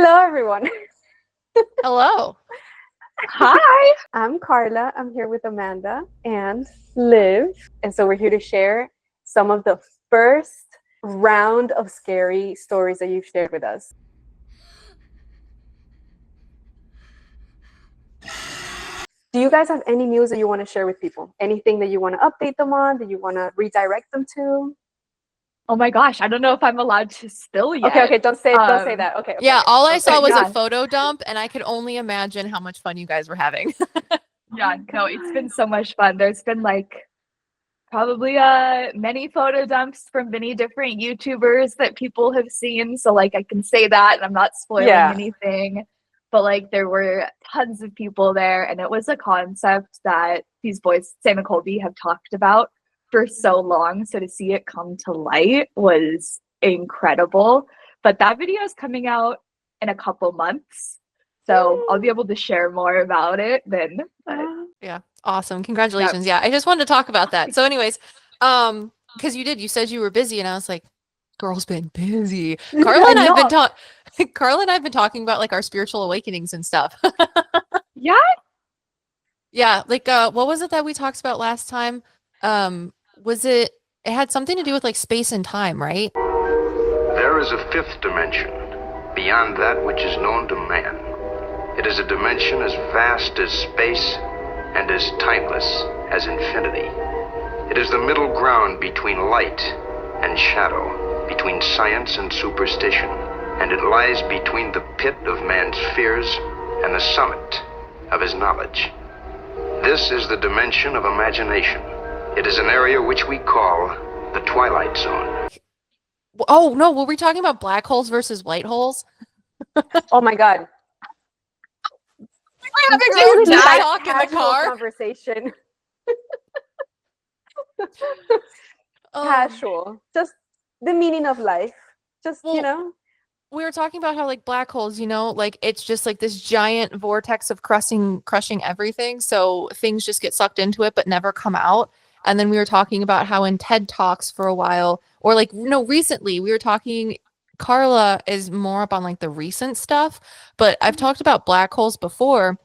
Hello, everyone. Hello. Hi. I'm Carla. I'm here with Amanda and Liv. And so we're here to share some of the first round of scary stories that you've shared with us. Do you guys have any news that you want to share with people? Anything that you want to update them on, that you want to redirect them to? Oh my gosh, I don't know if I'm allowed to spill yet. Okay, don't say that. Okay. Yeah, all I saw was yeah. a photo dump, and I could only imagine how much fun you guys were having. Yeah, no, it's been so much fun. There's been like probably many photo dumps from many different YouTubers that people have seen. So like I can say that and I'm not spoiling anything. But like there were tons of people there, and it was a concept that these boys, Sam and Colby, have talked about for so long. So to see it come to light was incredible. But that video is coming out in a couple months. So I'll be able to share more about it then. Yeah, awesome. Congratulations. Yeah, I just wanted to talk about that. So anyways, because you said you were busy, and I was like, girl's been busy. Carla and I've been talking about like our spiritual awakenings and stuff. Yeah? Yeah, like what was it that we talked about last time? It had something to do with like space and time, right? There is a fifth dimension, beyond that which is known to man. It is a dimension as vast as space and as timeless as infinity. It is the middle ground between light and shadow, between science and superstition, and it lies between the pit of man's fears and the summit of his knowledge. This is the dimension of imagination. It is an area which we call the Twilight Zone. Oh, no, were we talking about black holes versus white holes? Oh my God. We're having that talk in the car. Conversation. Oh. Casual. Just the meaning of life. Just, we were talking about how like black holes, like it's just like this giant vortex of crushing everything. So things just get sucked into it, but never come out. And then we were talking about how in TED Talks for a while, or like, recently we were talking, Carla is more up on like the recent stuff, but I've talked about black holes before.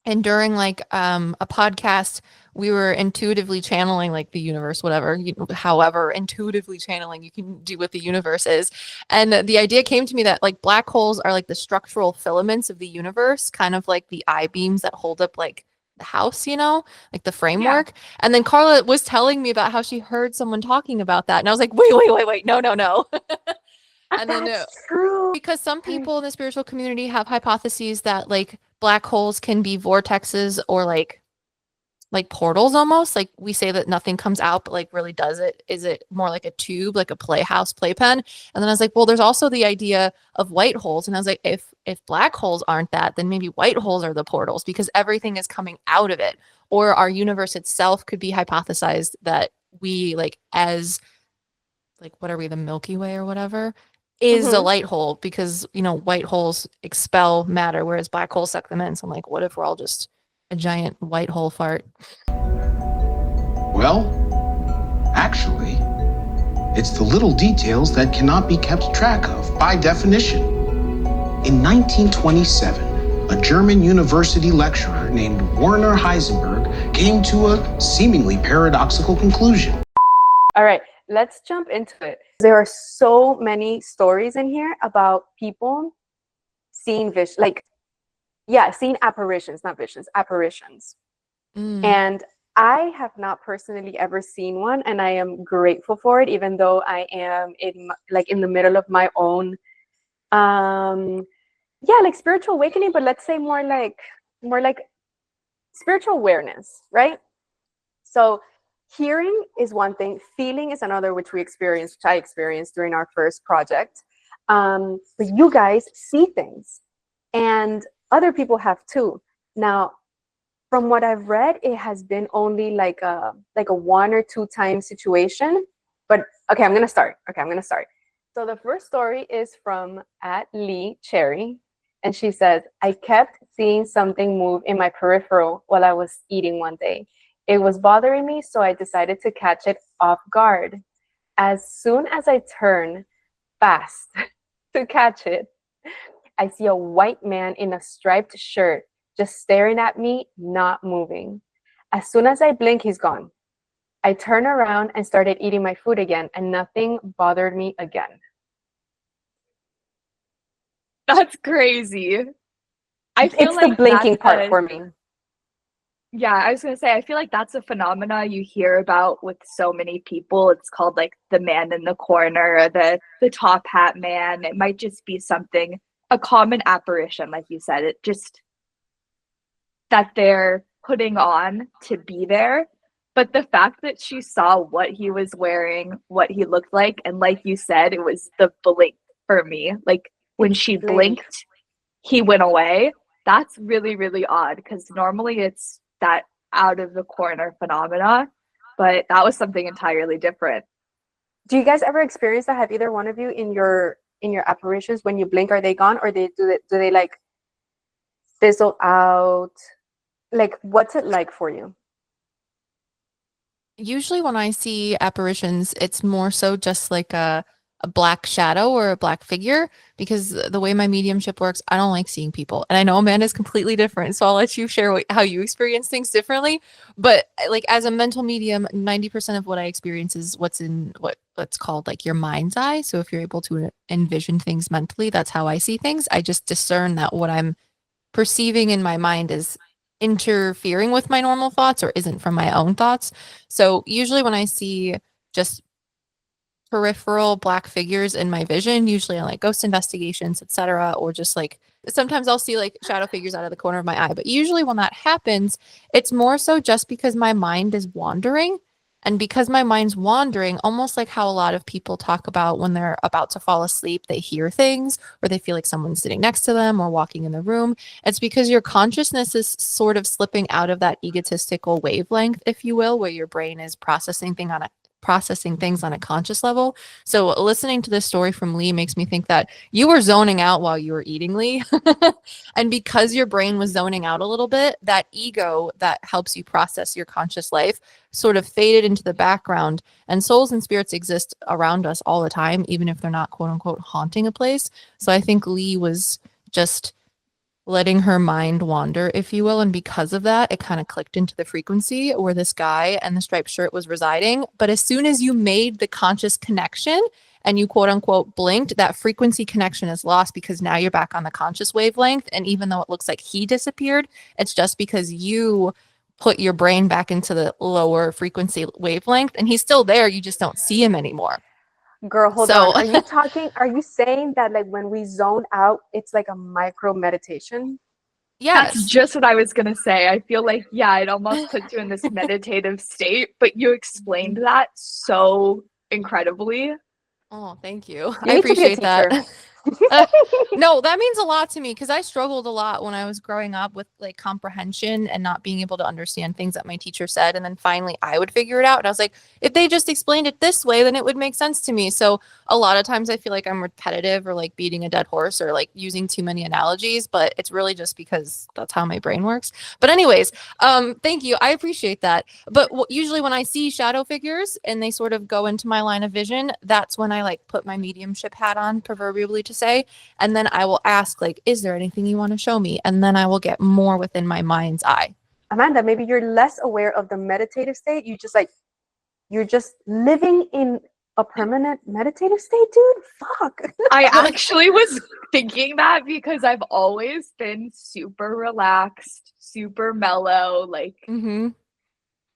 And during like a podcast, we were intuitively channeling like the universe, whatever, however intuitively channeling you can do what the universe is. And the idea came to me that like black holes are like the structural filaments of the universe, kind of like the I-beams that hold up like the house, like the framework. Yeah. And then Carla was telling me about how she heard someone talking about that. And I was like, wait, no. And then true. Because some people in the spiritual community have hypotheses that like black holes can be vortexes or like portals almost. Like we say that nothing comes out, but like really does it? Is it more like a tube, like a playpen? And then I was like, well, there's also the idea of white holes. And I was like, if black holes aren't that, then maybe white holes are the portals because everything is coming out of it. Or our universe itself could be hypothesized that we like as like, what are we, the Milky Way or whatever, is a light hole because, white holes expel matter, whereas black holes suck them in. So I'm like, what if we're all just a giant white hole fart? Well, actually, it's the little details that cannot be kept track of by definition. In 1927, a German university lecturer named Werner Heisenberg came to a seemingly paradoxical conclusion. All right, let's jump into it. There are so many stories in here about people seeing seeing apparitions, not visions, apparitions. And I have not personally ever seen one, and I am grateful for it, even though I am in the middle of my own, spiritual awakening, but let's say more like spiritual awareness, right? So hearing is one thing, feeling is another, which I experienced during our first project. But you guys see things, and other people have too. Now, from what I've read, it has been only like a 1 or 2 time situation. But okay, I'm gonna start. So the first story is from @LeeCherry, and she says, I kept seeing something move in my peripheral while I was eating one day. It was bothering me, so I decided to catch it off guard. As soon as I turned fast to catch it, I see a white man in a striped shirt just staring at me, not moving. As soon as I blink, he's gone. I turned around and started eating my food again, and nothing bothered me again. That's crazy. I feel It's the like blinking that's part for me. yeah, I was gonna say, I feel like that's a phenomena you hear about with so many people. It's called like the man in the corner or the top hat man. It might just be something, a common apparition, like you said. It just that they're putting on to be there. But the fact that she saw what he was wearing, what he looked like, and like you said, it was the blink for me. Like when she blinked, he went away. That's really, really odd because normally it's that out of the corner phenomena, but that was something entirely different. Do you guys ever experience that? Have either one of you in your apparitions, when you blink, are they gone, or do they like fizzle out? Like, what's it like for you? Usually when I see apparitions, it's more so just like a black shadow or a black figure, because the way my mediumship works, I don't like seeing people. And I know Amanda's completely different, so I'll let you share how you experience things differently. But like as a mental medium, 90% of what I experience is what's in what's called like your mind's eye. So if you're able to envision things mentally, that's how I see things. I just discern that what I'm perceiving in my mind is interfering with my normal thoughts or isn't from my own thoughts. So usually when I see just peripheral black figures in my vision, usually on like ghost investigations, etc., or just like sometimes I'll see like shadow figures out of the corner of my eye. But usually when that happens, it's more so just because my mind is wandering. And because my mind's wandering, almost like how a lot of people talk about when they're about to fall asleep, they hear things or they feel like someone's sitting next to them or walking in the room. It's because your consciousness is sort of slipping out of that egotistical wavelength, if you will, where your brain is processing things on a conscious level. So listening to this story from Lee makes me think that you were zoning out while you were eating, Lee. And because your brain was zoning out a little bit, that ego that helps you process your conscious life sort of faded into the background. And souls and spirits exist around us all the time, even if they're not quote unquote haunting a place. So I think Lee was just letting her mind wander, if you will. And because of that, it kind of clicked into the frequency where this guy and the striped shirt was residing. But as soon as you made the conscious connection and you quote unquote blinked, that frequency connection is lost because now you're back on the conscious wavelength. And even though it looks like he disappeared, it's just because you put your brain back into the lower frequency wavelength and he's still there. You just don't see him anymore. Girl, hold on. Are you saying that like when we zone out, it's like a micro meditation? Yes. That's just what I was going to say. I feel like, yeah, it almost puts you in this meditative state, but you explained that so incredibly. Oh, thank you. You I need to be a appreciate that. teacher. No, that means a lot to me because I struggled a lot when I was growing up with like comprehension and not being able to understand things that my teacher said. And then finally I would figure it out. And I was like, if they just explained it this way, then it would make sense to me. So a lot of times I feel like I'm repetitive or like beating a dead horse or like using too many analogies, but it's really just because that's how my brain works. But anyways, thank you. I appreciate that. But usually when I see shadow figures and they sort of go into my line of vision, that's when I like put my mediumship hat on, proverbially to say, and then I will ask like, is there anything you want to show me? And then I will get more within my mind's eye. Amanda, maybe you're less aware of the meditative state. You're just living in a permanent meditative state, dude. Fuck. I actually was thinking that because I've always been super relaxed, super mellow, like,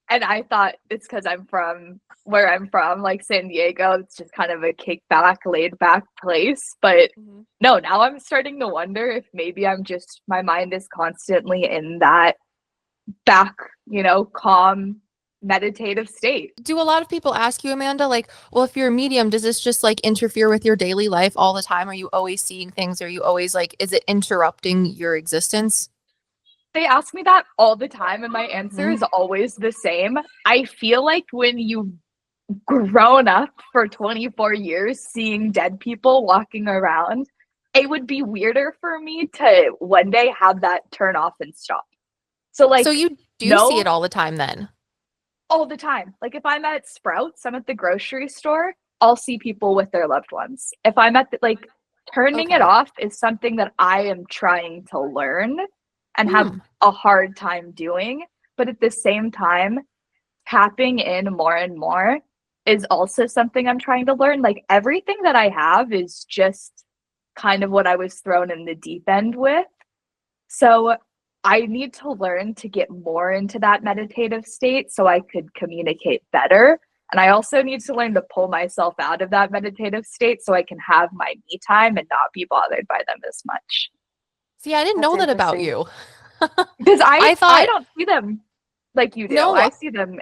and I thought it's because I'm from where I'm from, like San Diego. It's just kind of a kickback, laid back place. But no, now I'm starting to wonder if maybe my mind is constantly in that back, calm, meditative state. Do a lot of people ask you, Amanda, like, well, if you're a medium, does this just like interfere with your daily life all the time? Are you always seeing things? Are you always like, is it interrupting your existence? They ask me that all the time, and my answer is always the same. I feel like when you've grown up for 24 years seeing dead people walking around, it would be weirder for me to one day have that turn off and stop. So you do see it all the time then? All the time. Like if I'm at Sprouts, I'm at the grocery store, I'll see people with their loved ones. If I'm at turning it Okay. off is something that I am trying to learn and have a hard time doing. But at the same time, tapping in more and more is also something I'm trying to learn. Like everything that I have is just kind of what I was thrown in the deep end with. So I need to learn to get more into that meditative state so I could communicate better. And I also need to learn to pull myself out of that meditative state so I can have my me time and not be bothered by them as much. See, I didn't That's know that about interesting. you. Because I I thought don't see them like you do. no I see them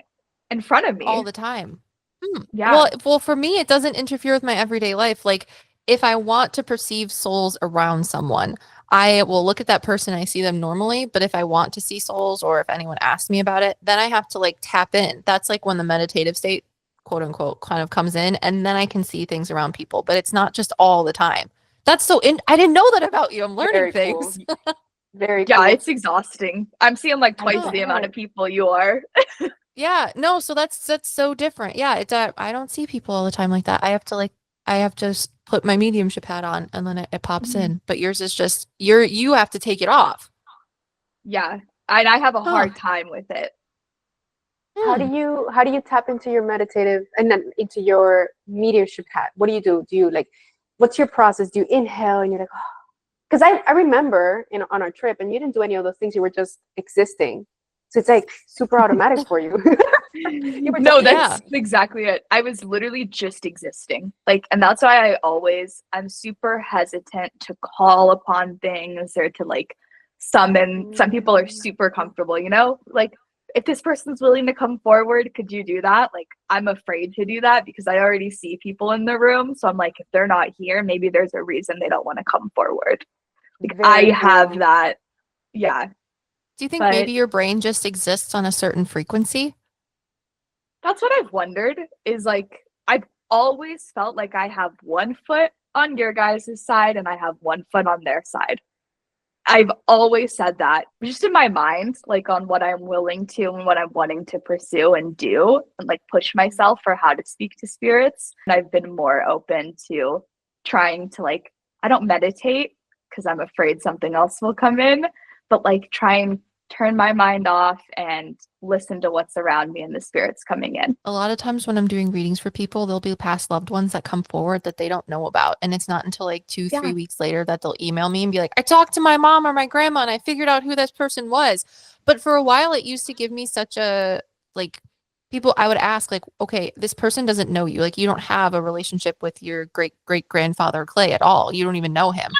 in front of all me. the time. Yeah. Well, for me, it doesn't interfere with my everyday life. Like, if I want to perceive souls around someone, I will look at that person. I see them normally, but if I want to see souls or if anyone asks me about it, then I have to like tap in. That's like when the meditative state, quote unquote, kind of comes in, and then I can see things around people. But it's not just all the time. That's I didn't know that about you. I'm learning Very things. cool. Very Yeah, cool. it's exhausting. I'm seeing like I twice the amount bet. of people you are. Yeah, no, so that's so different. Yeah, it's I don't see people all the time like that. I have to just put my mediumship hat on and then it pops in. But yours is just you have to take it off. Yeah. And I have a Huh. hard time with it. How do you tap into your meditative and then into your mediumship hat? What do you do? Do you like, what's your process? Do you inhale and you're like, oh. Because I remember on our trip and you didn't do any of those things. You were just existing. So it's like super automatic for you. You were No, just that's exactly it. I was literally just existing. Like, and that's why I'm super hesitant to call upon things or to like summon. Some people are super comfortable, you know? Like, if this person's willing to come forward, could you do that? Like, I'm afraid to do that because I already see people in the room. So I'm like, if they're not here, maybe there's a reason they don't want to come forward. Like, very I have cool. that. Yeah. Do you think But maybe your brain just exists on a certain frequency? that's what I've wondered is like, I've always felt like I have one foot on your guys' side and I have one foot on their side. I've always said that just in my mind, like on what I'm willing to and what I'm wanting to pursue and do and like push myself for how to speak to spirits. And I've been more open to trying to like, I don't meditate because I'm afraid something else will come in, but like try and turn my mind off and listen to what's around me and the spirits coming in. A lot of times when I'm doing readings for people, there'll be past loved ones that come forward that they don't know about. And it's not until like 2, 3 weeks later that they'll email me and be like, I talked to my mom or my grandma and I figured out who this person was. But for a while, it used to give me such a like people I would ask like, okay, this person doesn't know you. Like you don't have a relationship with your great grandfather Clay at all. You don't even know him.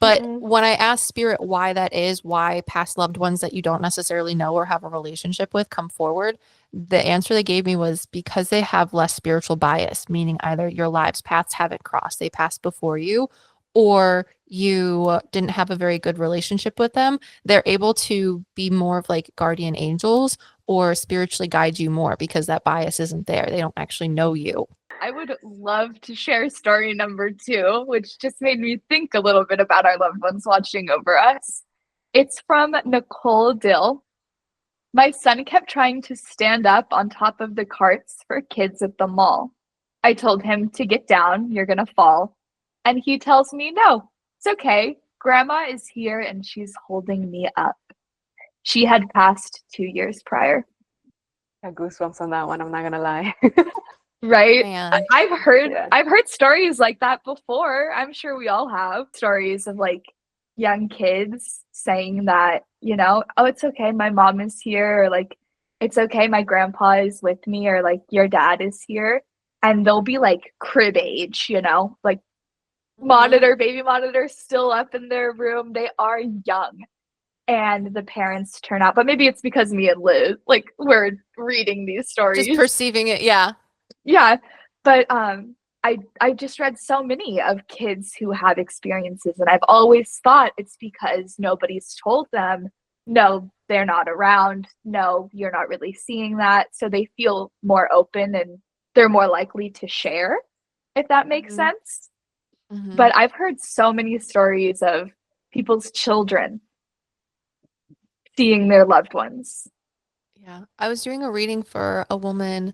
But when I ask spirit why that is, why past loved ones that you don't necessarily know or have a relationship with come forward, the answer they gave me was because they have less spiritual bias, meaning either your lives paths haven't crossed, they passed before you, or you didn't have a very good relationship with them. They're able to be more of like guardian angels or spiritually guide you more because that bias isn't there. They don't actually know you. I would love to share story number 2, which just made me think a little bit about our loved ones watching over us. It's from Nicolegill. My son kept trying to stand up on top of the carts for kids at the mall. I told him to get down, you're gonna fall. And he tells me, no, it's okay. Grandma is here and she's holding me up. She had passed 2 years prior. Got goosebumps on that one. I'm not gonna lie. Right? Man. I've heard Yeah. I've heard stories like that before. I'm sure we all have stories of like young kids saying that, you know, oh, it's okay, my mom is here, or like, it's okay, my grandpa is with me, or like, your dad is here. And they'll be like crib age, you know, like baby monitor still up in their room. They are young. And the parents turn out, but maybe it's because me and Liz, like, we're reading these stories. Just perceiving it, yeah. Yeah, but I just read so many of kids who have experiences, and I've always thought it's because nobody's told them, no, they're not around, no, you're not really seeing that, so they feel more open and they're more likely to share, if that makes sense. But I've heard so many stories of people's children seeing their loved ones. Yeah. I was doing a reading for a woman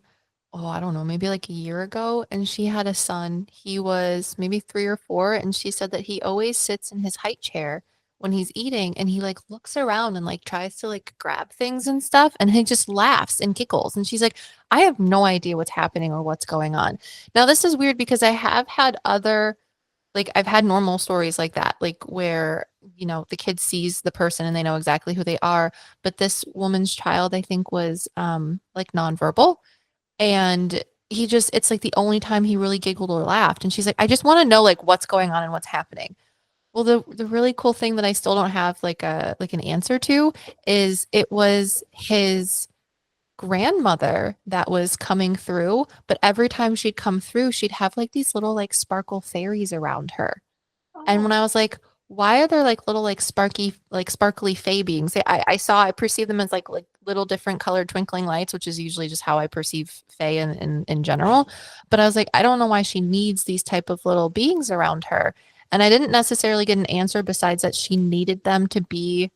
I don't know, maybe like a year ago, and she had a son. He was maybe 3 or 4, and she said that he always sits in his height chair when he's eating, and he like looks around and like tries to like grab things and stuff, and he just laughs and giggles. And she's like, I have no idea what's happening or what's going on. Now, this is weird because I have had other like I've had normal stories like that, like where, the kid sees the person and they know exactly who they are. But this woman's child, I think, was like nonverbal. And it's like the only time he really giggled or laughed. And she's like, I just want to know like what's going on and what's happening. Well, the really cool thing that I still don't have like an answer to is it was his grandmother that was coming through, but every time she'd come through, she'd have like these little like sparkle fairies around her. And when I was like, why are there like little like sparkly fae beings? I perceive them as like little different colored twinkling lights, which is usually just how I perceive fae in general. But I was like, I don't know why she needs these type of little beings around her. And I didn't necessarily get an answer besides that she needed them to be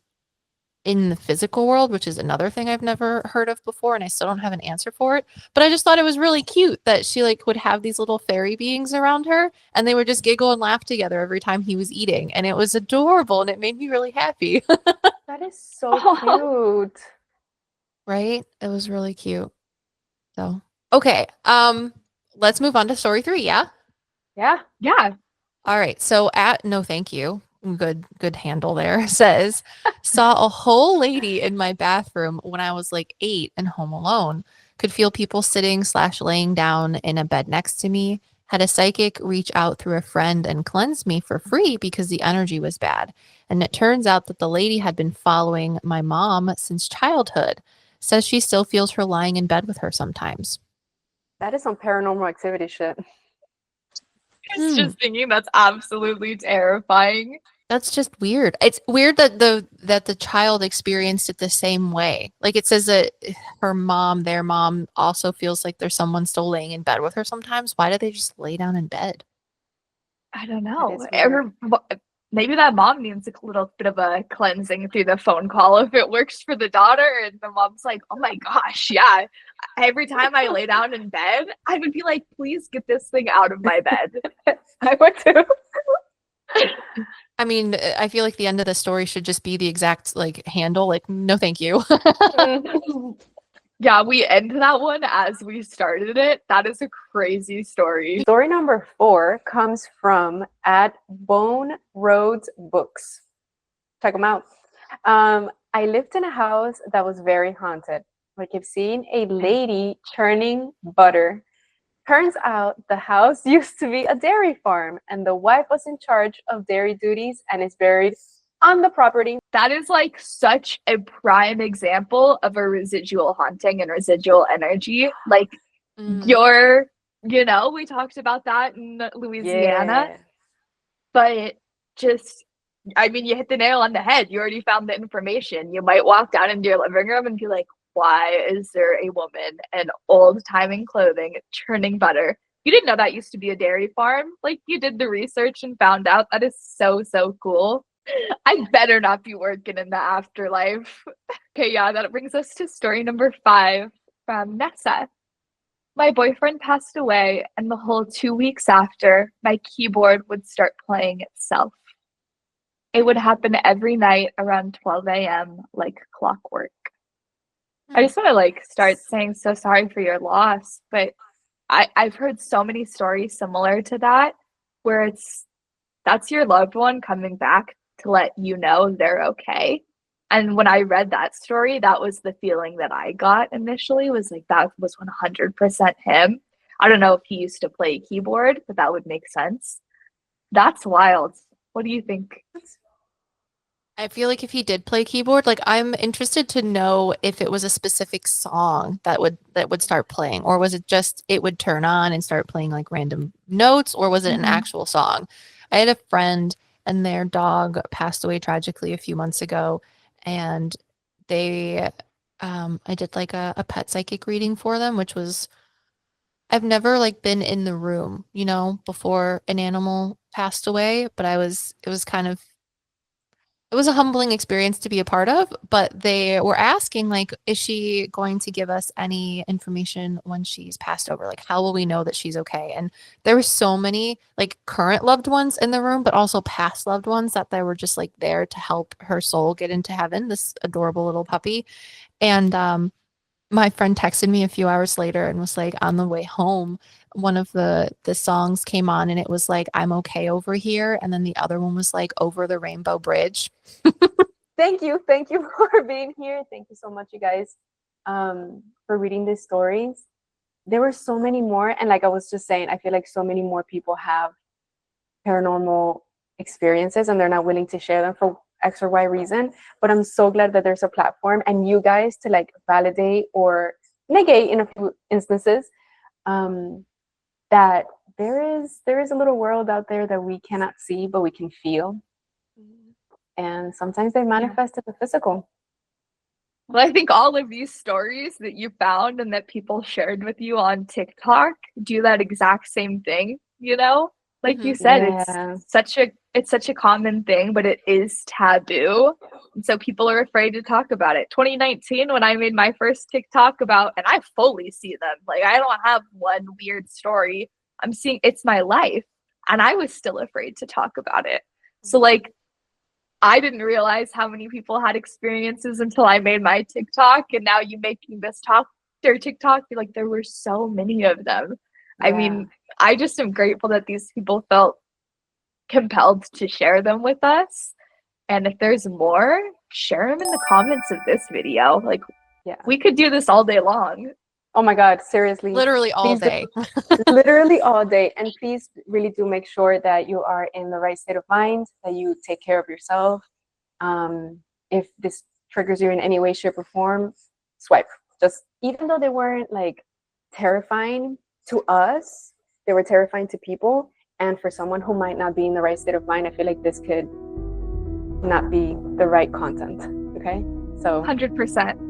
in the physical world, which is another thing I've never heard of before, and I still don't have an answer for it. But I just thought it was really cute that she like would have these little fairy beings around her, and they would just giggle and laugh together every time he was eating, and it was adorable, and it made me really happy. That is so cute. Right? It was really cute. So, okay, let's move on to story 3. Yeah. Yeah. Yeah. All right. So at No Thank You, good handle there, says, saw a whole lady in my bathroom when I was like 8 and home alone. Could feel people sitting/laying down in a bed next to me. Had a psychic reach out through a friend and cleanse me for free because the energy was bad. And it turns out that the lady had been following my mom since childhood. Says she still feels her lying in bed with her sometimes. That is some paranormal activity shit. It's just thinking that's absolutely terrifying. That's just weird. It's weird that the child experienced it the same way. Like it says that their mom also feels like there's someone still laying in bed with her sometimes. Why do they just lay down in bed? I don't That know. is weird. Maybe that mom needs a little bit of a cleansing through the phone call if it works for the daughter. And the mom's like, oh my gosh, yeah. Every time I lay down in bed, I would be like, please get this thing out of my bed. I would too. I mean, I feel like the end of the story should just be the exact like handle, like no thank you. Yeah, we end that one as we started it. That is a crazy story. Story number 4 comes from at boneroadsbooks. Check them out. I lived in a house that was very haunted. I kept seeing a lady churning butter. Turns out the house used to be a dairy farm, and the wife was in charge of dairy duties and is buried on the property. That is like such a prime example of a residual haunting and residual energy. Like we talked about that in Louisiana, Yeah. but just, I mean, you hit the nail on the head. You already found the information. You might walk down into your living room and be like, why is there a woman in old timing clothing churning butter? You didn't know that used to be a dairy farm. Like, you did the research and found out. That is so, so cool. I better not be working in the afterlife. Okay, yeah, that brings us to story number 5 from Nessa. My boyfriend passed away, and the whole 2 weeks after, my keyboard would start playing itself. It would happen every night around 12 a.m. like clockwork. I just want to like start saying so sorry for your loss, but I've heard so many stories similar to that where that's your loved one coming back to let you know they're okay. And when I read that story, that was the feeling that I got initially, was like that was 100% him. I don't know if he used to play keyboard, but that would make sense. That's wild. What do you think? I feel like if he did play keyboard, like I'm interested to know if it was a specific song that would start playing, or was it just it would turn on and start playing like random notes, or was it an actual song? I had a friend and their dog passed away tragically a few months ago, and they I did like a pet psychic reading for them, which was I've never like been in the room, before an animal passed away, but it was kind of it was a humbling experience to be a part of, but they were asking, like, is she going to give us any information when she's passed over? Like, how will we know that she's okay? And there were so many, like, current loved ones in the room, but also past loved ones that they were just, like, there to help her soul get into heaven, this adorable little puppy. And my friend texted me a few hours later and was like, on the way home, one of the songs came on and it was like, I'm okay over here. And then the other one was like, over the rainbow bridge. Thank you for being here. Thank you so much, you guys, for reading these stories. There were so many more, and like I was just saying, I feel like so many more people have paranormal experiences and they're not willing to share them for X or Y reason. But I'm so glad that there's a platform and you guys to like validate or negate in a few instances that there is a little world out there that we cannot see but we can feel. And sometimes they manifest in the physical. Well, I think all of these stories that you found and that people shared with you on TikTok do that exact same thing, you know? Like you said, it's such a common thing, but it is taboo. And so people are afraid to talk about it. 2019, when I made my first TikTok about, and I fully see them, like I don't have one weird story. I'm seeing it's my life. And I was still afraid to talk about it. So like, I didn't realize how many people had experiences until I made my TikTok. And now you making this TikTok, you're like, there were so many of them. Yeah. I mean, I just am grateful that these people felt compelled to share them with us. And if there's more, share them in the comments of this video. Like, we could do this all day long. Oh my God, seriously. Literally all day. Literally all day. And please really do make sure that you are in the right state of mind, that you take care of yourself. If this triggers you in any way, shape, or form, swipe. Just even though they weren't like terrifying to us, they were terrifying to people. And for someone who might not be in the right state of mind, I feel like this could not be the right content. Okay? So 100%.